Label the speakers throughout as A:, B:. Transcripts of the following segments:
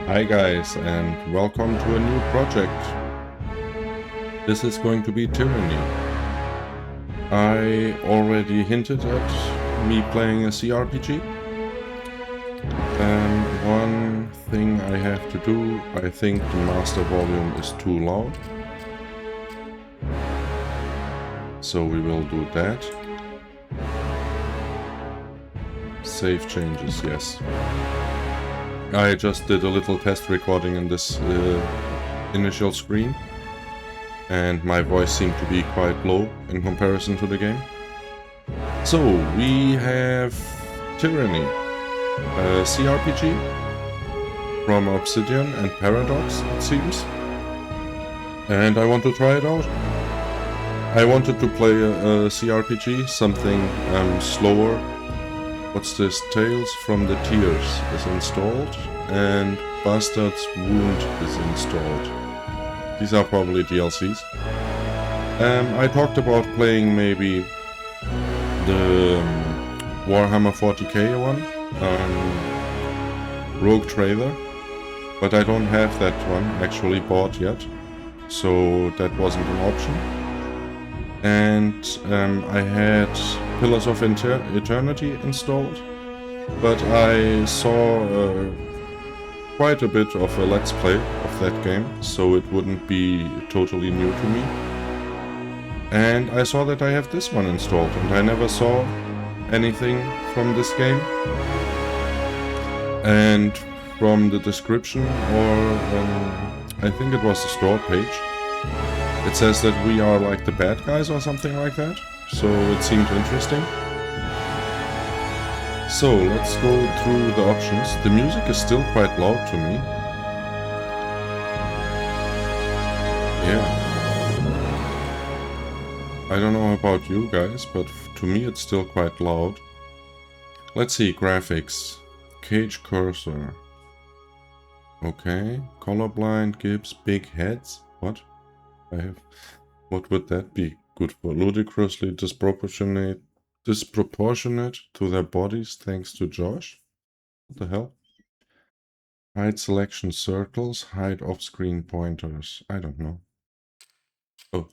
A: Hi guys, and welcome to a new project. This is going to be Tyranny. I already hinted at me playing a CRPG. And one thing I have to do, I think the master volume is too loud. So we will do that. Save changes, yes. I just did a little test recording in this initial screen, and my voice seemed to be quite low in comparison to the game. So we have Tyranny, a CRPG from Obsidian and Paradox, it seems, and I want to try it out. I wanted to play a CRPG, something slower. What's this? Tales from the Tears is installed, and Bastard's Wound is installed. These are probably DLCs. I talked about playing maybe the Warhammer 40k one, Rogue Trader, but I don't have that one actually bought yet, so that wasn't an option. And I had Pillars of Eternity installed, but I saw quite a bit of a let's play of that game, so it wouldn't be totally new to me. And I saw that I have this one installed, and I never saw anything from this game. And from the description, or I think it was the store page, it says that we are like the bad guys or something like that, so it seemed interesting. So let's go through the options. The music is still quite loud to me. Yeah. I don't know about you guys, but to me it's still quite loud. Let's see, graphics. Cage cursor. Okay. Colorblind gives big heads. What? What would that be good for? Ludicrously disproportionate to their bodies thanks to Josh? What the hell? Hide selection circles, hide off-screen pointers. I don't know. Oh,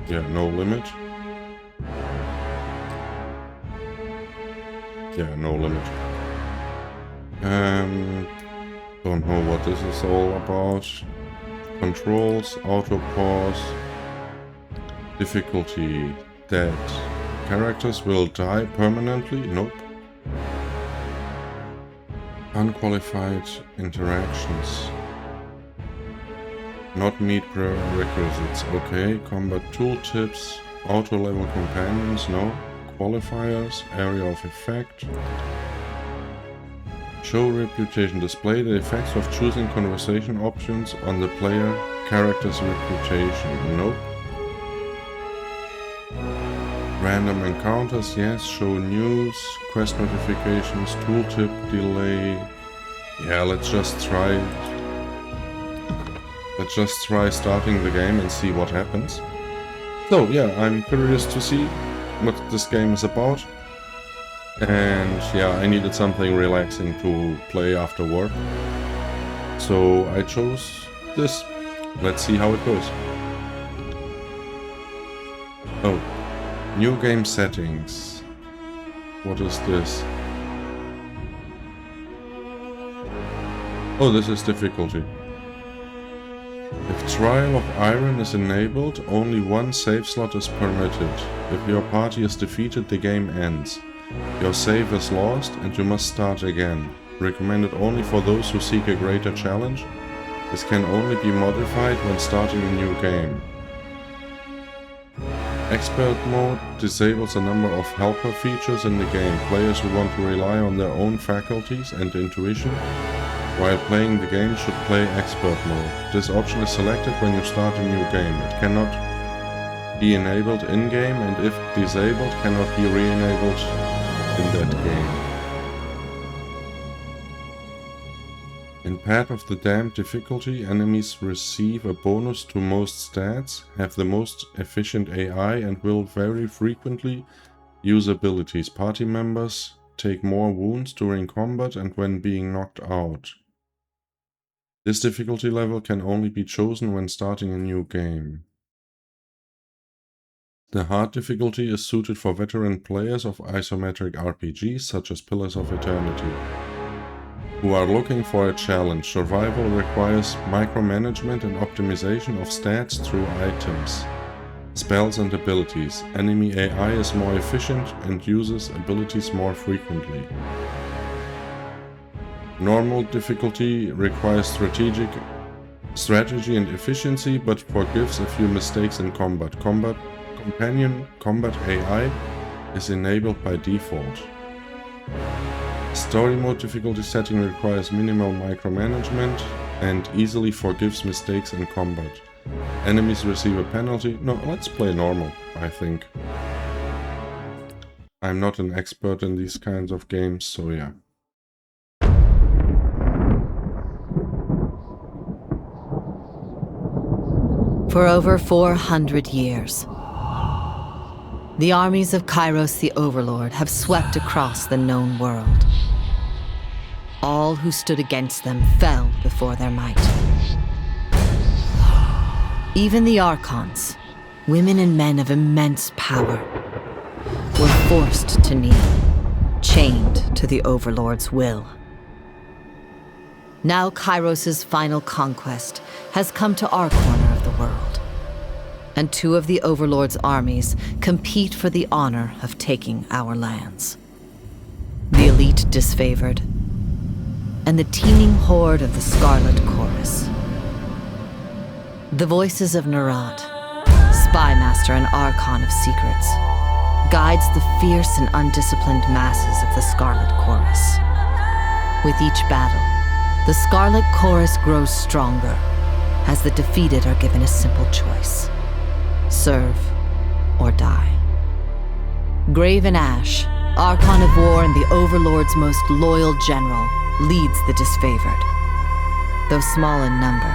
A: yeah, no limit. Yeah, no limit. Don't know what this is all about. Controls, auto pause, difficulty, dead. Characters will die permanently? Nope. Unqualified interactions. Not meet prerequisites. Okay. Combat tooltips, auto level companions, no. Qualifiers, area of effect. Show reputation. Display the effects of choosing conversation options on the player character's reputation. Nope. Random encounters, yes. Show news, quest notifications, tooltip, delay. Yeah, let's just try starting the game and see what happens. So yeah, I'm curious to see what this game is about. And yeah, I needed something relaxing to play after work, so I chose this. Let's see how it goes. Oh, new game settings. What is this? Oh, this is difficulty. If Trial of Iron is enabled, only one save slot is permitted. If your party is defeated, the game ends. Your save is lost and you must start again. Recommended only for those who seek a greater challenge. This can only be modified when starting a new game. Expert mode disables a number of helper features in the game. Players who want to rely on their own faculties and intuition while playing the game should play expert mode. This option is selected when you start a new game. It cannot be enabled in-game, and if disabled, cannot be re-enabled in that game. In Path of the Damned difficulty, enemies receive a bonus to most stats, have the most efficient AI, and will very frequently use abilities. Party members take more wounds during combat and when being knocked out. This difficulty level can only be chosen when starting a new game. The hard difficulty is suited for veteran players of isometric RPGs such as Pillars of Eternity, who are looking for a challenge. Survival requires micromanagement and optimization of stats through items, spells and abilities. Enemy AI is more efficient and uses abilities more frequently. Normal difficulty requires strategy and efficiency, but forgives a few mistakes in combat. Companion combat AI is enabled by default. Story mode difficulty setting requires minimal micromanagement and easily forgives mistakes in combat. Enemies receive a penalty. No, let's play normal, I think. I'm not an expert in these kinds of games, so yeah.
B: For over 400 years, the armies of Kairos the Overlord have swept across the known world. All who stood against them fell before their might. Even the Archons, women and men of immense power, were forced to kneel, chained to the Overlord's will. Now Kairos' final conquest has come to our corner of the world, and two of the Overlord's armies compete for the honor of taking our lands. The elite disfavored, and the teeming horde of the Scarlet Chorus. The voices of Nerat, spymaster and Archon of secrets, guides the fierce and undisciplined masses of the Scarlet Chorus. With each battle, the Scarlet Chorus grows stronger, as the defeated are given a simple choice: serve or die. Graven Ash, Archon of War and the Overlord's most loyal general, leads the disfavored. Though small in number,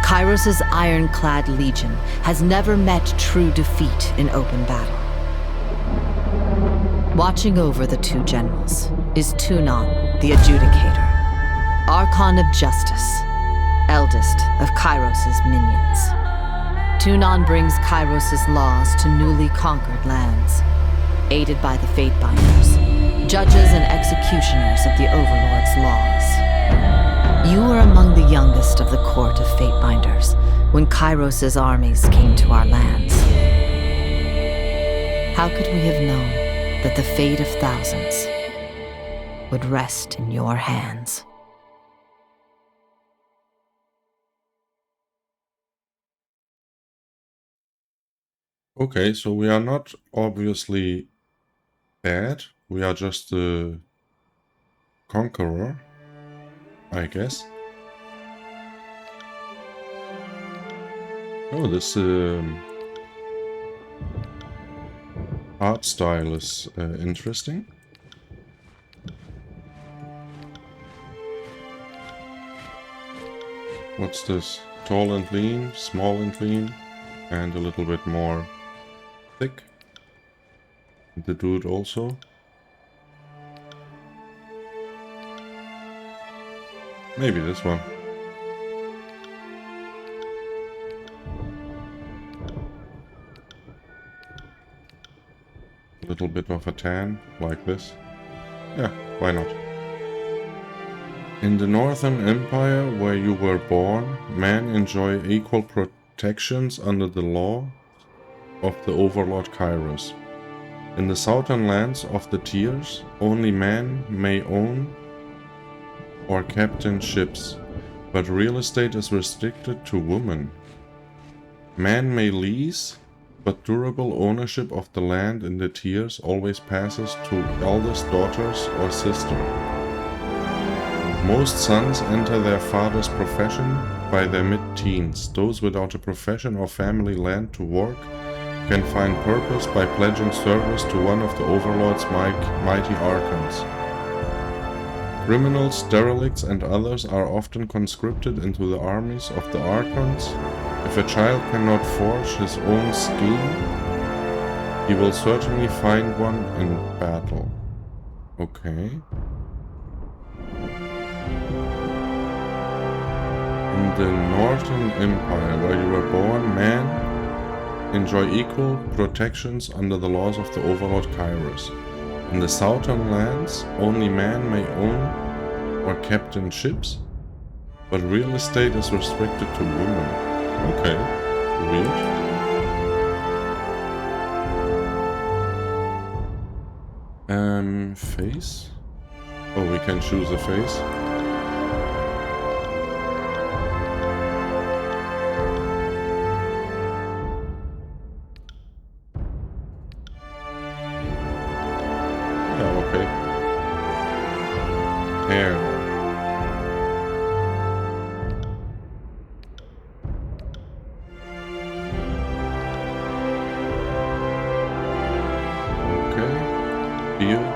B: Kairos' ironclad legion has never met true defeat in open battle. Watching over the two generals is Tyranny, the Adjudicator, Archon of Justice, eldest of Kairos' minions. Tyranny brings Kairos' laws to newly conquered lands, aided by the Fatebinders, judges and executioners of the Overlord's laws. You were among the youngest of the court of Fatebinders when Kairos' armies came to our lands. How could we have known that the fate of thousands would rest in your hands?
A: Okay, so we are not obviously bad. We are just the conqueror, I guess. Oh, this art style is interesting. What's this? Tall and lean, small and lean, and a little bit more thick. The dude also. Maybe this one. A little bit of a tan, like this. Yeah, why not? In the Northern Empire, where you were born, men enjoy equal protections under the law of the Overlord Kairos. In the southern lands of the Tiers, only men may own or captain ships, but real estate is restricted to women. Men may lease, but durable ownership of the land in the Tiers always passes to eldest daughters or sister. Most sons enter their father's profession by their mid-teens. Those without a profession or family land to work can find purpose by pledging service to one of the Overlord's mighty Archons. Criminals, derelicts, and others are often conscripted into the armies of the Archons. If a child cannot forge his own scheme, he will certainly find one in battle. Okay. In the Northern Empire, where you were born, men enjoy equal protections under the laws of the Overlord Kairos. In the Southern lands, only men may own or captain ships, but real estate is restricted to women. Okay, weird. Face? Oh, we can choose a face. Yeah, okay. Hair. Okay. Beard.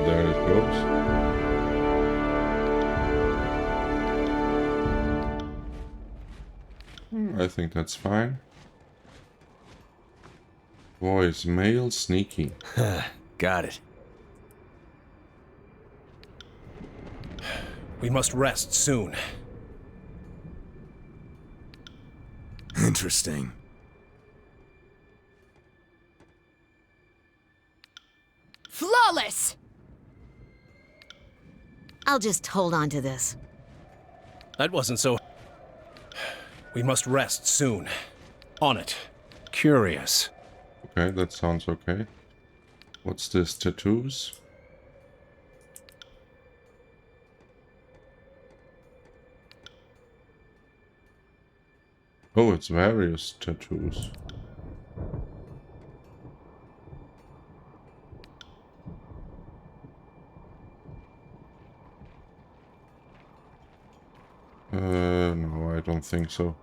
A: There it goes. I think that's fine. Voice, male, sneaky.
C: Got it. We must rest soon.
D: Interesting.
E: Flawless!
B: I'll just hold on to this.
C: That wasn't so... We must rest soon. On it. Curious.
A: Okay, that sounds okay. What's this? Tattoos? Oh, it's various tattoos. No, I don't think so.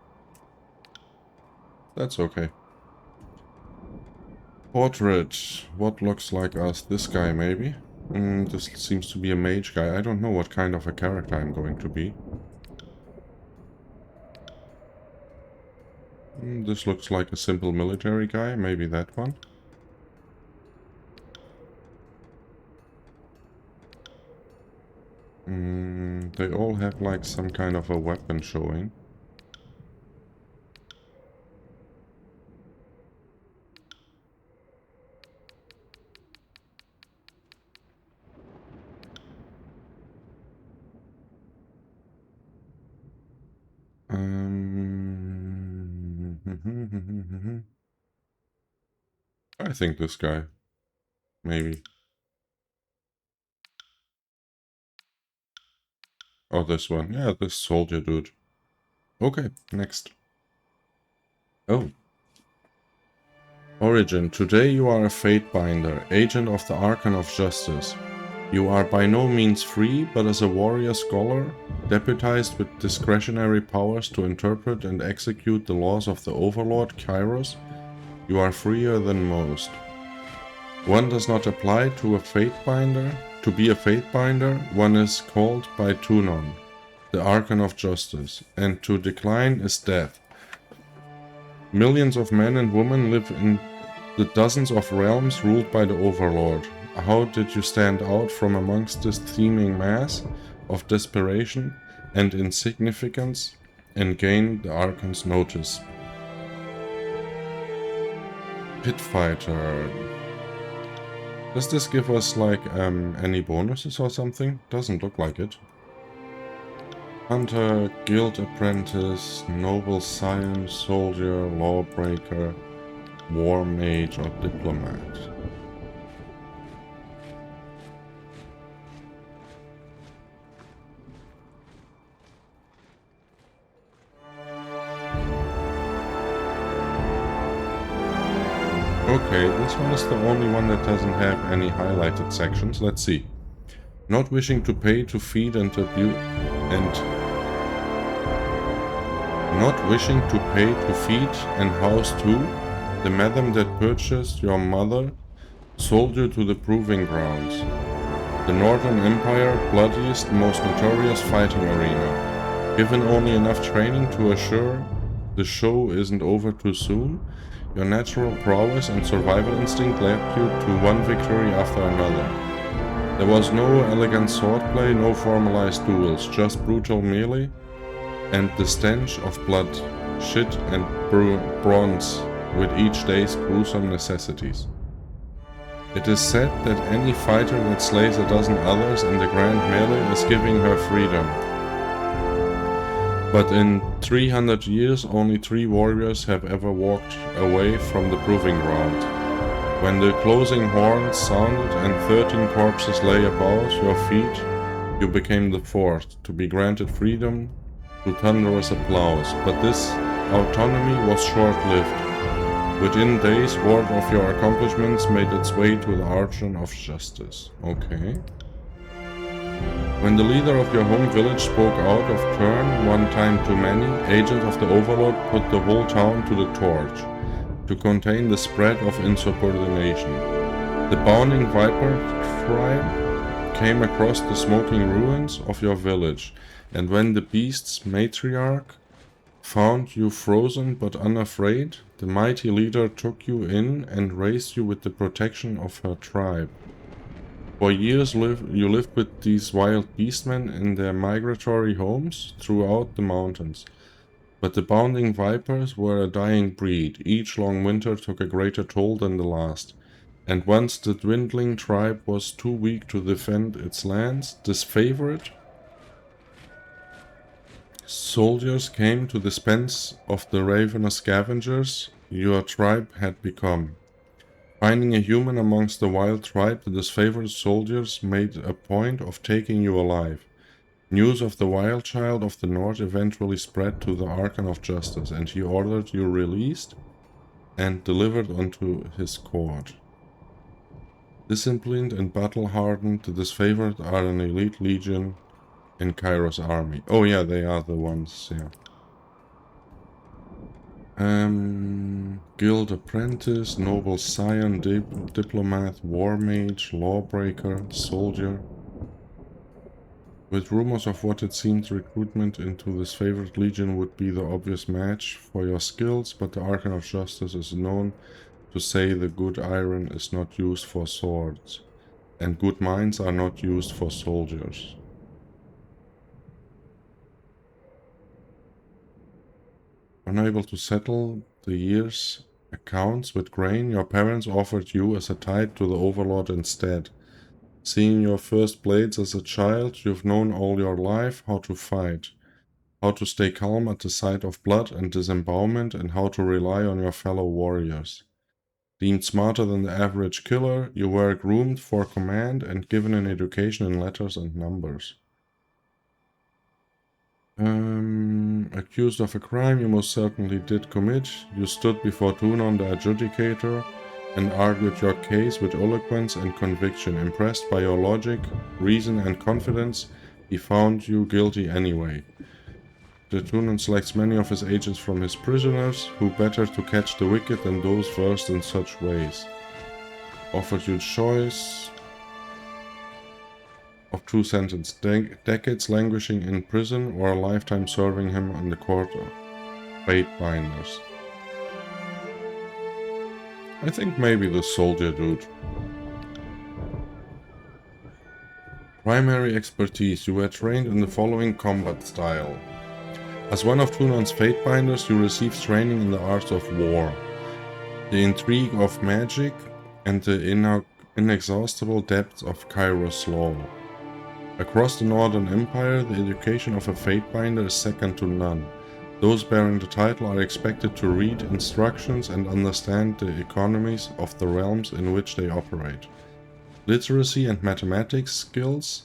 A: That's okay. Portrait. What looks like us? This guy, maybe? This seems to be a mage guy. I don't know what kind of a character I'm going to be. This looks like a simple military guy. Maybe that one. They all have like some kind of a weapon showing. I think this guy. Maybe. Oh, this one. Yeah, this soldier dude. Okay, next. Oh. Origin. Today you are a Fatebinder, agent of the Archon of Justice. You are by no means free, but as a warrior scholar, deputized with discretionary powers to interpret and execute the laws of the Overlord Kairos, you are freer than most. One does not apply to a Fatebinder. To be a Fatebinder, one is called by Tunon, the Archon of Justice, and to decline is death. Millions of men and women live in the dozens of realms ruled by the Overlord. How did you stand out from amongst this teeming mass of desperation and insignificance and gain the Archon's notice? Pitfighter. Does this give us like any bonuses or something? Doesn't look like it. Hunter, guild apprentice, noble scion, soldier, lawbreaker, war mage or diplomat. Okay, this one is the only one that doesn't have any highlighted sections. Let's see. Not wishing to pay to feed and abuse not wishing to pay to feed and house too, the madam that purchased your mother sold you to the proving grounds. The Northern Empire, bloodiest, most notorious fighting arena. Given only enough training to assure the show isn't over too soon, Your natural prowess and survival instinct led you to one victory after another. There was no elegant swordplay, no formalized duels, just brutal melee and the stench of blood, shit and bronze with each day's gruesome necessities. It is said that any fighter that slays a dozen others in the grand melee is giving her freedom. But in 300 years, only 3 warriors have ever walked away from the proving ground. When the closing horns sounded and 13 corpses lay about your feet, you became the fourth, to be granted freedom to thunderous applause. But this autonomy was short-lived. Within days, word of your accomplishments made its way to the Archon of Justice. Okay. When the leader of your home village spoke out of turn one time too many, agents of the Overlord put the whole town to the torch, to contain the spread of insubordination. The Bounding Viper tribe came across the smoking ruins of your village, and when the beast's matriarch found you frozen but unafraid, the mighty leader took you in and raised you with the protection of her tribe. For years you lived with these wild beastmen in their migratory homes throughout the mountains. But the Bounding Vipers were a dying breed. Each long winter took a greater toll than the last. And once the dwindling tribe was too weak to defend its lands, disfavored soldiers came to dispense of the ravenous scavengers your tribe had become. Finding a human amongst the wild tribe, the disfavored soldiers made a point of taking you alive. News of the wild child of the north eventually spread to the Archon of Justice, and he ordered you released and delivered unto his court. Disciplined and battle-hardened, the disfavored are an elite legion in Kairos' army. Oh yeah, they are the ones, yeah. Guild apprentice, noble scion, diplomat, war mage, lawbreaker, soldier. With rumors of what it seemed recruitment into this favorite legion would be the obvious match for your skills, but the Archon of Justice is known to say the good iron is not used for swords, and good minds are not used for soldiers. Unable to settle the year's accounts with grain, your parents offered you as a tithe to the Overlord instead. Seeing your first blades as a child, you've known all your life how to fight, how to stay calm at the sight of blood and disembowelment, and how to rely on your fellow warriors. Deemed smarter than the average killer, you were groomed for command and given an education in letters and numbers. Accused of a crime you most certainly did commit, you stood before Tunon the adjudicator and argued your case with eloquence and conviction. Impressed by your logic, reason, and confidence, he found you guilty anyway. The Tunon selects many of his agents from his prisoners, who better to catch the wicked than those versed in such ways. Offered you choice of 2 sentences, decades languishing in prison or a lifetime serving him in the court of fate binders. I think maybe the soldier dude. Primary expertise. You were trained in the following combat style. As one of Tunon's fate binders, you received training in the arts of war, the intrigue of magic, and the inexhaustible depths of Kairos law. Across the Northern Empire, the education of a Fatebinder is second to none. Those bearing the title are expected to read instructions and understand the economies of the realms in which they operate. Literacy and mathematics skills,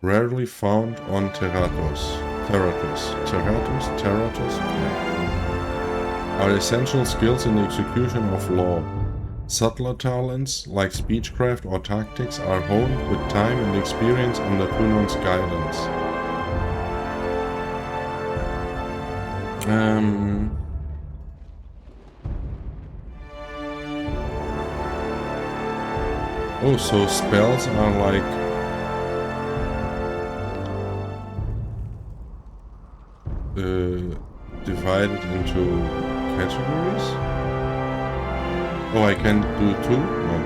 A: rarely found on Terratos, are essential skills in the execution of law. Subtler talents, like speechcraft or tactics, are honed with time and experience under Tunon's guidance. Oh, so spells are like... divided into categories? Oh, I can do 2? No.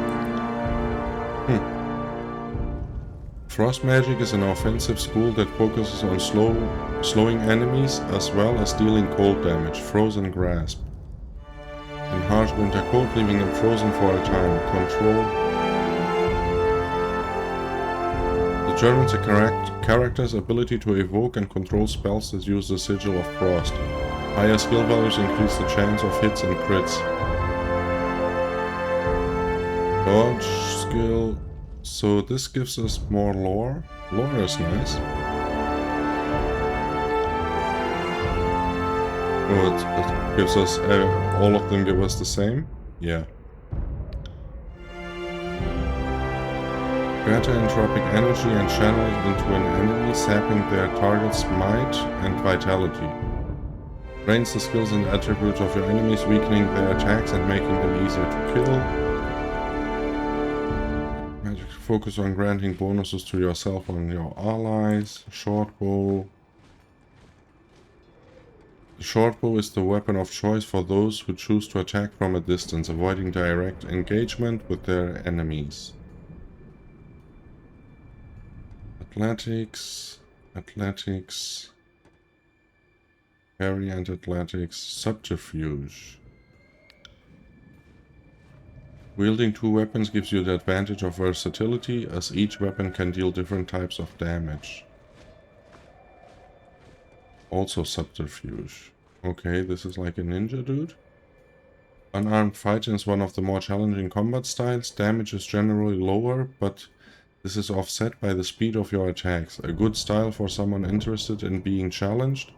A: Frost magic is an offensive school that focuses on slowing enemies as well as dealing cold damage. Frozen grasp. In harsh winter cold, leaving them frozen for a time. Control. Determines a character's ability to evoke and control spells that use the sigil of frost. Higher skill values increase the chance of hits and crits. Dodge skill. So this gives us more lore. Lore is nice. Oh, it gives us... all of them give us the same? Yeah. Grant entropic energy and channel it into an enemy, sapping their target's might and vitality. Drains the skills and attributes of your enemies, weakening their attacks and making them easier to kill. Magic focus on granting bonuses to yourself and your allies. Short bow. The short bow is the weapon of choice for those who choose to attack from a distance, avoiding direct engagement with their enemies. Athletics, parry and athletics, subterfuge. Wielding 2 weapons gives you the advantage of versatility, as each weapon can deal different types of damage. Also subterfuge. Okay, this is like a ninja dude. Unarmed fighting is one of the more challenging combat styles. Damage is generally lower, but this is offset by the speed of your attacks, a good style for someone interested in being challenged.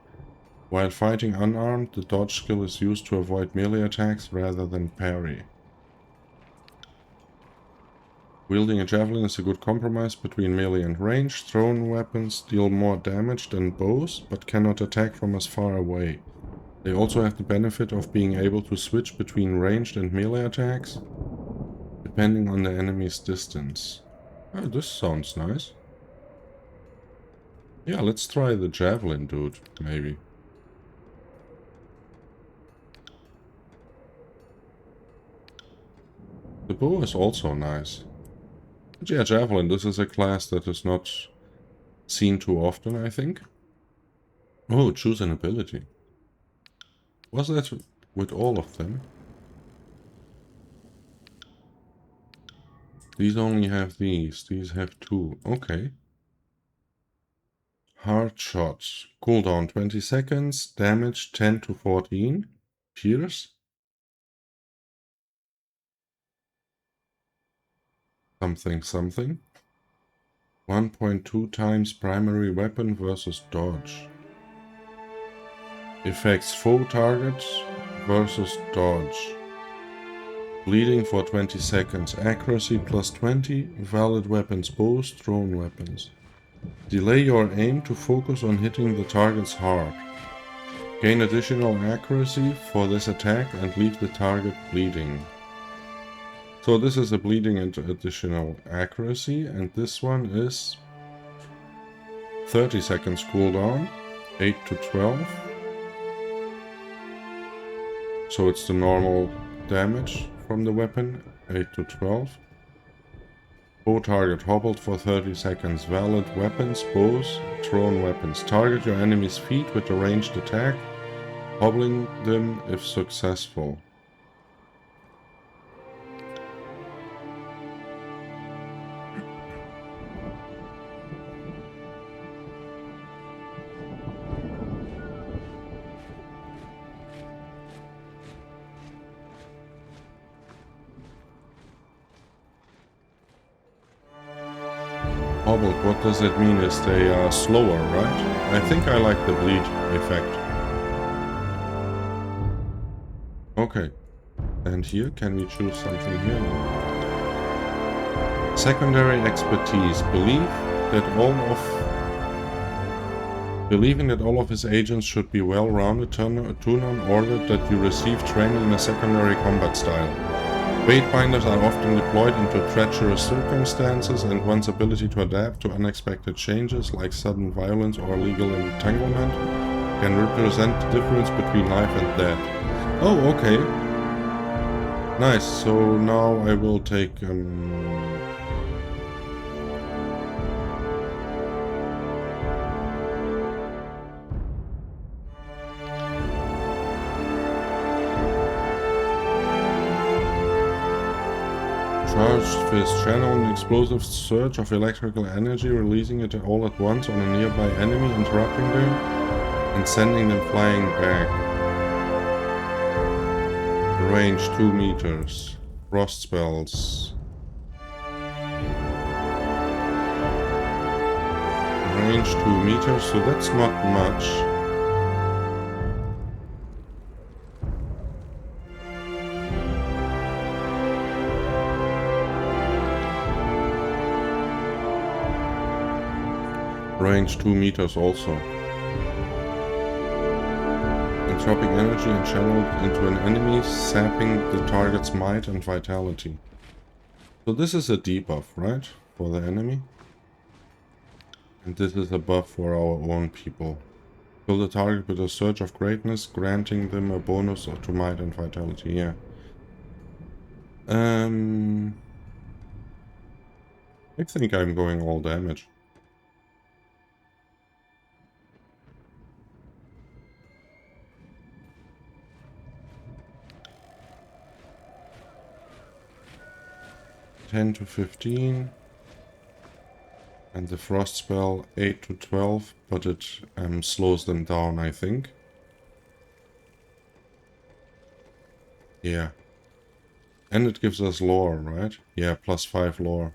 A: While fighting unarmed, the dodge skill is used to avoid melee attacks rather than parry. Wielding a javelin is a good compromise between melee and range. Thrown weapons deal more damage than bows, but cannot attack from as far away. They also have the benefit of being able to switch between ranged and melee attacks, depending on the enemy's distance. Oh, this sounds nice. Yeah, let's try the javelin dude, maybe. The bow is also nice. But yeah, javelin, this is a class that is not seen too often, I think. Oh, choose an ability. Was that with all of them? These only have these have 2. Okay. Hard shots. Cooldown 20 seconds. Damage 10 to 14. Pierce. Something. 1.2 times primary weapon versus dodge. Effects foe targets versus dodge. Bleeding for 20 seconds. Accuracy plus 20. Valid weapons, bows, thrown weapons. Delay your aim to focus on hitting the target's heart. Gain additional accuracy for this attack and leave the target bleeding. So this is a bleeding and additional accuracy, and this one is 30 seconds cooldown, 8 to 12. So it's the normal damage from the weapon, 8 to 12. Bow target hobbled for 30 seconds. Valid weapons, bows, thrown weapons. Target your enemy's feet with a ranged attack, hobbling them if successful. Hobbled, what does that mean? Is they are slower, right? I think I like the bleed effect. Okay. And here, can we choose something here? Secondary expertise. Believing that all of his agents should be well-rounded, Tunon ordered that you receive training in a secondary combat style. Waitbinders are often deployed into treacherous circumstances, and one's ability to adapt to unexpected changes, like sudden violence or legal entanglement, can represent the difference between life and death. Oh, okay. Nice, so now I will take... charged with channel an explosive surge of electrical energy, releasing it all at once on a nearby enemy, interrupting them, and sending them flying back. Range 2 meters. Frost spells. Range 2 meters, so that's not much. Range 2 meters also. Entropic energy and channeled into an enemy, sapping the target's might and vitality. So this is a debuff, right? For the enemy. And this is a buff for our own people. Kill the target with a surge of greatness, granting them a bonus to might and vitality. Yeah. I think I'm going all damage. (10 to 15). And the frost spell 8 to 12, but it slows them down, I think. Yeah. And it gives us lore, right? Yeah, +5 lore.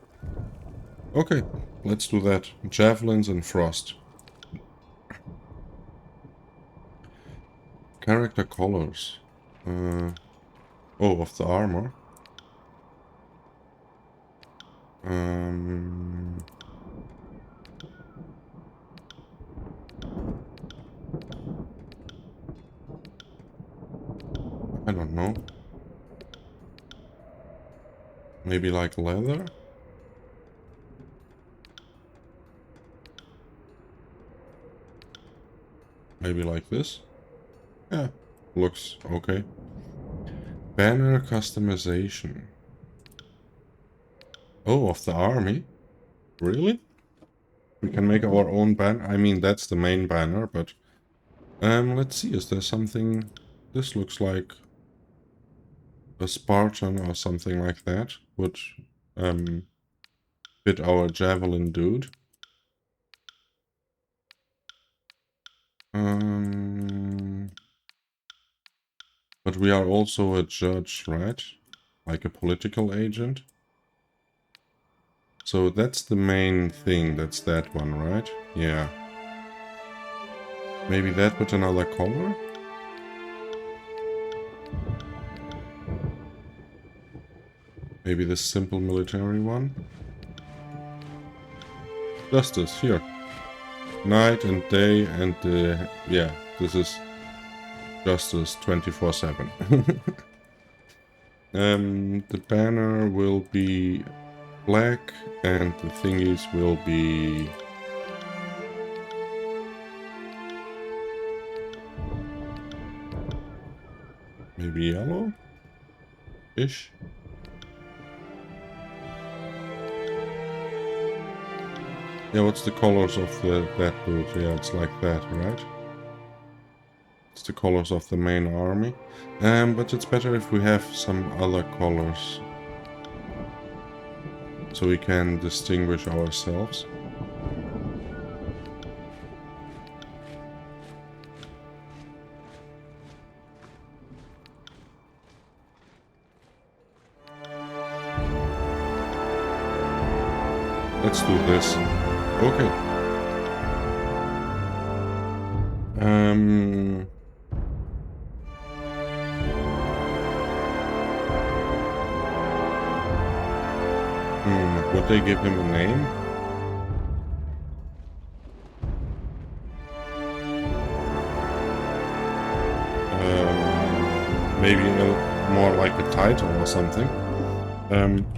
A: Okay, let's do that. Javelins and frost. Character colors. Of the armor. I don't know. Maybe like leather? Maybe like this? Yeah, looks okay. Banner customization. Oh, of the army? Really? We can make our own banner. I mean, that's the main banner, but... let's see, is there something... This looks like... a Spartan or something like that would fit our javelin dude. But we are also a judge, right? Like a political agent. So that's the main thing, that's that one, right? Yeah. Maybe that with another color? Maybe this simple military one? Justice, here. Night and day and yeah, this is Justice 24/7. The banner will be black and the thingies will be maybe yellow-ish. Yeah, what's the colors of that dude? Yeah, it's like that, right? It's the colors of the main army. But it's better if we have some other colors. So we can distinguish ourselves. Let's do this. Okay. Would they give him a name? Maybe more like a title or something.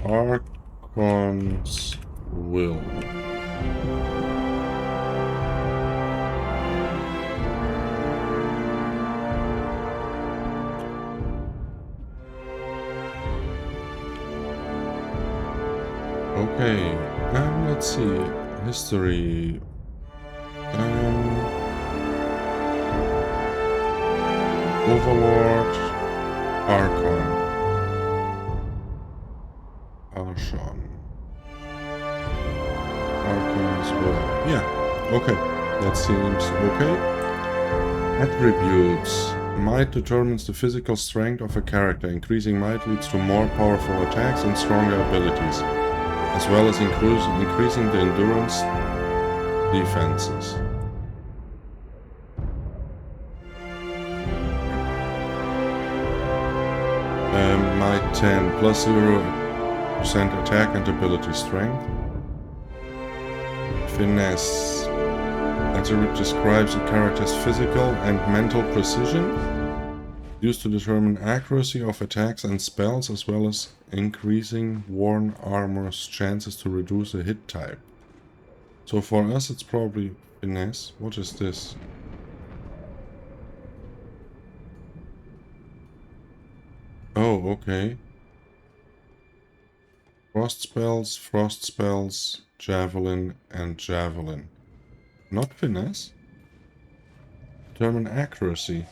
A: Archon's Will. Okay. Let's see. History. Overlord. Archon. Archon. Archon's will. Yeah. Okay. That seems okay. Attributes. Might determines the physical strength of a character. Increasing might leads to more powerful attacks and stronger abilities, as well as increasing the endurance defenses. Might 10 plus 0% attack and ability strength. Finesse. Attribute describes a character's physical and mental precision, used to determine accuracy of attacks and spells, as well as increasing worn armor's chances to reduce a hit type. So for us it's probably finesse. What is this? Oh, okay. Frost spells, javelin, and javelin. Not finesse. Determine accuracy.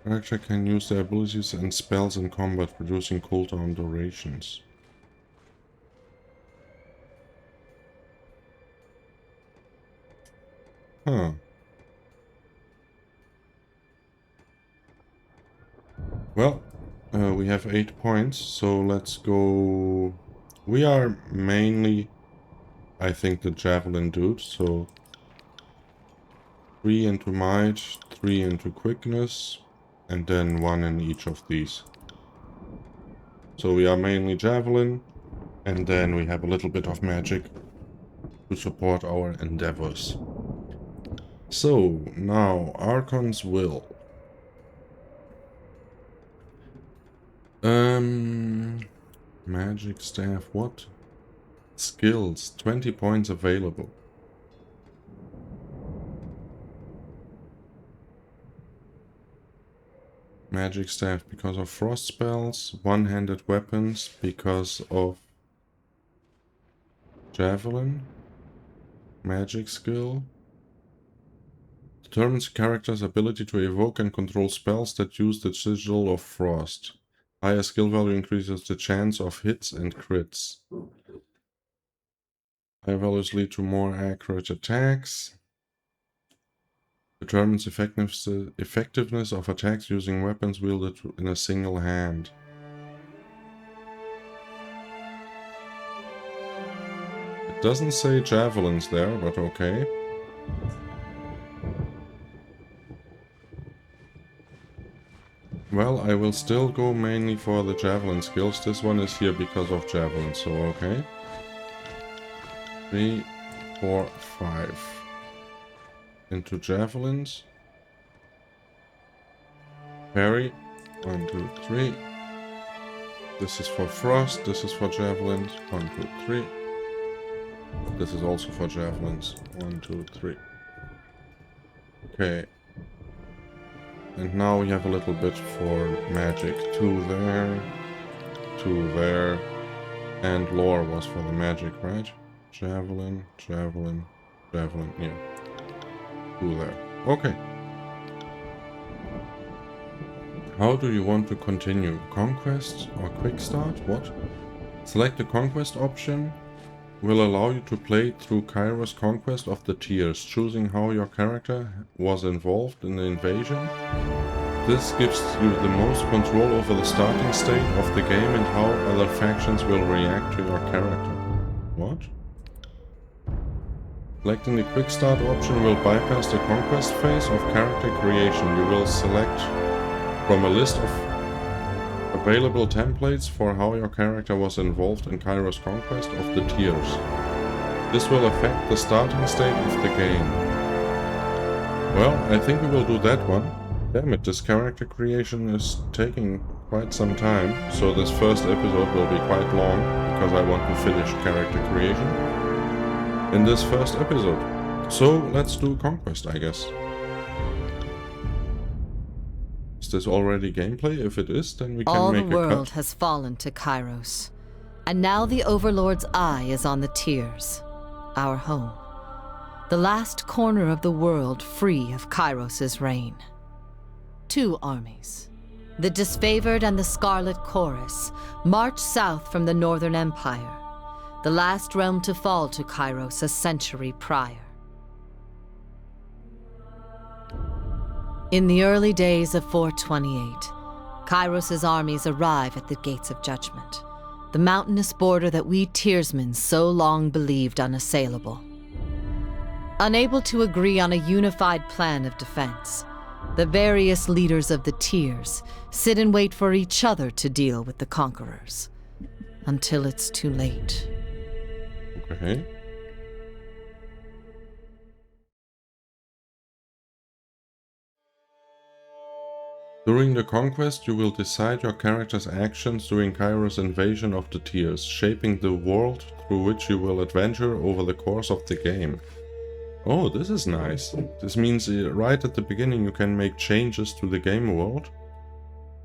A: Character can use their abilities and spells in combat, reducing cooldown durations. Huh. Well, we have 8 points, so let's go... We are mainly, I think, the javelin dude, so 3 into might, 3 into quickness, and then 1 in each of these. So we are mainly javelin, and then we have a little bit of magic to support our endeavors. So, now, Archon's Will. Magic staff, what? Skills, 20 points available. Magic staff because of frost spells, one-handed weapons because of javelin, magic skill. Determines character's ability to evoke and control spells that use the sigil of frost. Higher skill value increases the chance of hits and crits. Higher values lead to more accurate attacks. Determines effectiveness of attacks using weapons wielded in a single hand. It doesn't say javelins there, but okay. Well, I will still go mainly for the javelin skills. This one is here because of javelin, so okay. 3, 4, 5. Into javelins. Parry. 1, 2, 3. This is for frost, this is for javelins. 1, 2, 3. This is also for javelins. 1, 2, 3. Okay. And now we have a little bit for magic. 2 there, 2 there, and lore was for the magic, right? Javelin, javelin, javelin, yeah. 2 there. Okay. How do you want to continue? Conquest or quick start? What? Select the conquest option. Will allow you to play through Kairos conquest of the tiers, choosing how your character was involved in the invasion. This gives you the most control over the starting state of the game and how other factions will react to your character. What? Selecting the quick start option will bypass the conquest phase of character creation. You will select from a list of available templates for how your character was involved in Kairos conquest of the tiers. This will affect the starting state of the game. Well, I think we will do that one. Damn it, this character creation is taking quite some time, so this first episode will be quite long, because I want to finish character creation in this first episode. So let's do conquest, I guess. Is this already gameplay? If it is, then we can
B: All
A: make
B: the
A: a
B: world
A: cut.
B: has fallen to Kairos, and now the Overlord's eye is on the Tears, our home. The last corner of the world free of Kairos' reign. 2 armies, the Disfavored and the Scarlet Chorus, march south from the Northern Empire, the last realm to fall to Kairos a century prior. In the early days of 428, Kairos' armies arrive at the Gates of Judgment, the mountainous border that we Tearsmen so long believed unassailable. Unable to agree on a unified plan of defense, the various leaders of the Tears sit and wait for each other to deal with the conquerors, until it's too late.
A: Okay. During the conquest, you will decide your character's actions during Kairos' invasion of the Tears, shaping the world through which you will adventure over the course of the game. Oh, this is nice. This means right at the beginning you can make changes to the game world.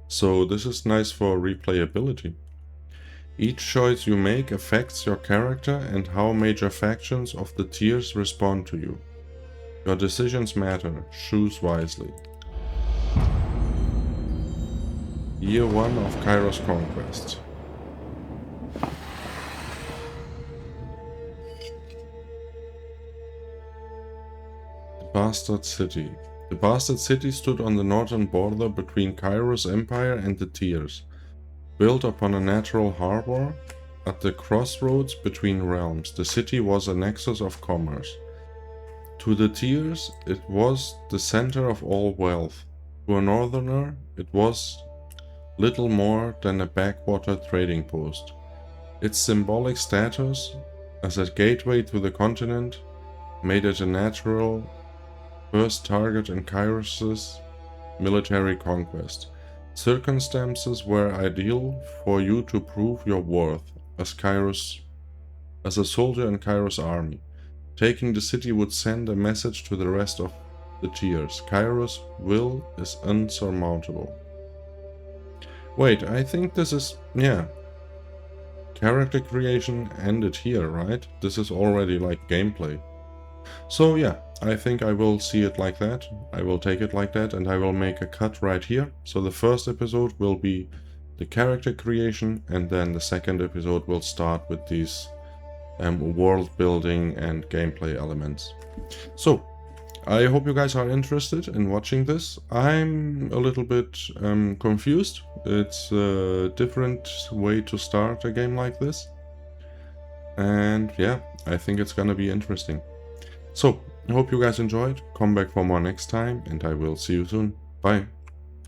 A: So this is nice for replayability. Each choice you make affects your character and how major factions of the Tears respond to you. Your decisions matter. Choose wisely. Year 1 of Kairos Conquest. The Bastard City. The Bastard City stood on the northern border between Kairos Empire and the Tears. Built upon a natural harbor, at the crossroads between realms, the city was a nexus of commerce. To the Tears, it was the center of all wealth. To a northerner, it was little more than a backwater trading post. Its symbolic status as a gateway to the continent made it a natural first target in Kairos' military conquest. Circumstances were ideal for you to prove your worth as a soldier in Kairos' army. Taking the city would send a message to the rest of the Tears. Kairos' will is unsurmountable. Wait, I think this is, yeah. Character creation ended here, right? This is already like gameplay. So yeah, I think I will see it like that. I will take it like that and I will make a cut right here. So the first episode will be the character creation and then the second episode will start with these world building and gameplay elements. So I hope you guys are interested in watching this. I'm a little bit confused. It's a different way to start a game like this. And yeah, I think it's gonna be interesting. So, I hope you guys enjoyed. Come back for more next time and I will see you soon. Bye.